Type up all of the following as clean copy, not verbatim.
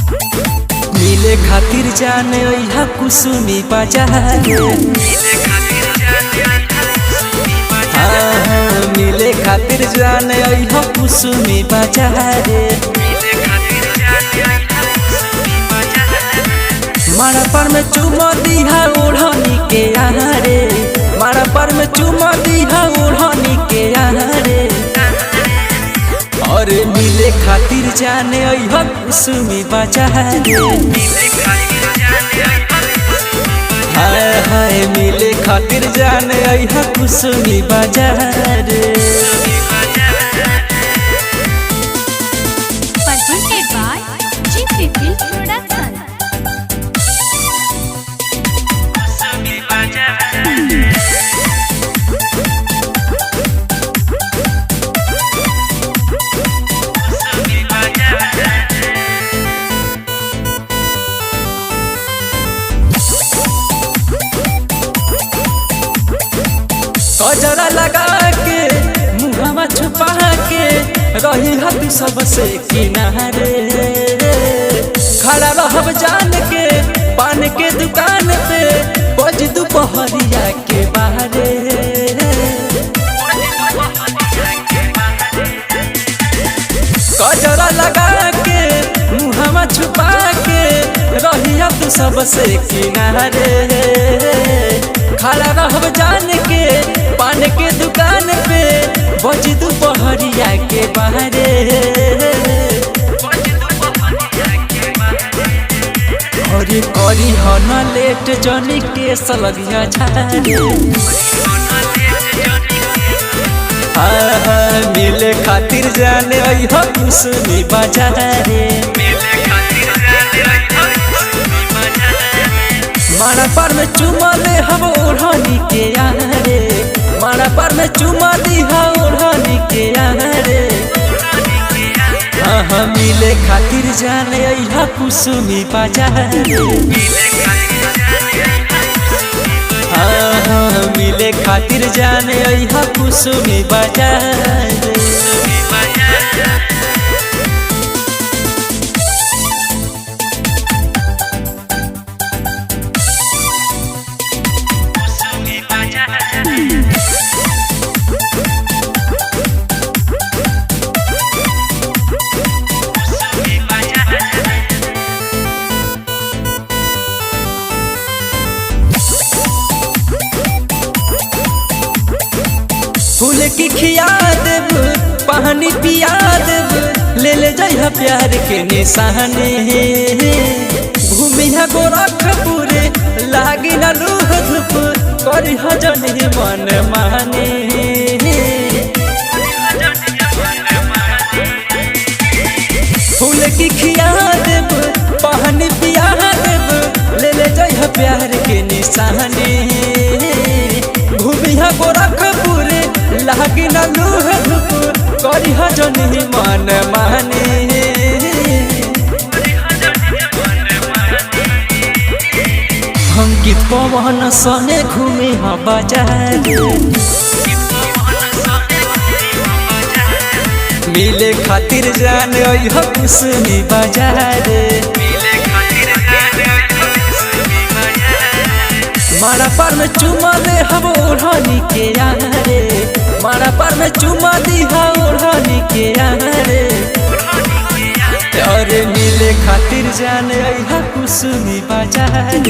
मिले खातिर जाने अइहा कुसुमी बाजार मिले खातिर जाने अइहा कुसुमी बाजार मारा पर में चुमा दिहा ओढ़नी के आहारे मारा पर में चुमा दिहा ओढ़नी के आहारे और मिले खातिर जाने अइहा कुसुमी बाजार हाय हाय मिले खातिर जाने अइहा कुसुमी बाजार Presented by GP Film Production. कजरा लगा के मुहवा छुपा के रही हब सबसे किनारे खड़ा रहब जान के पान के दुकान पे बज दोपहरिया के बाहरे कजरा लगा के मुहवा छुपा के रही हब सबसे किनारे खड़ा रहब जान के पान के दुकान पे बज दोपहरिया के बाहरे अरे करी हो न लेट जनी के सलगिया झारे मिले खातिर जाने अइहा कुसुमी बाजारे मारा पर में चुमा ले हम ओढ़नी के आहारे मारा पर में चुमा दिहा ओढ़नी के आहारे हाँ मिले खातिर जाने अइहा कुसुमी बाजारे हाँ मिले खातिर जाने अइहा कुसुमी बाजारे फूल की खिया देब पानी पिया देब ले ले जाइहा प्यार के निशाने घूमिहा गोरखपुरे लागी ना लूह धूप करी जनी मन माने फूल की खिया देब पानी पिया देब ले ले जाइहा प्यार के निशाने घूमिहा गोरखपुरे लागी ना लूह धूप करी जनी मन माने हम गीत पवन सने घूमे हाँ बाजार मिले खातिर जाने अइहा कुसुमी बाजार मारा पर में चुमा ले हम ओढ़नी के आहारे मारा पर में चुमा दिहा ओढ़नी के आहारे अरे मिले खातिर जाने अइहा कुसुमी बाजार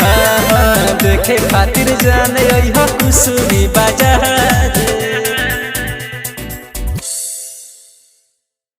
हाँ देखे खातिर जाने अइहा कुसुमी बाजार।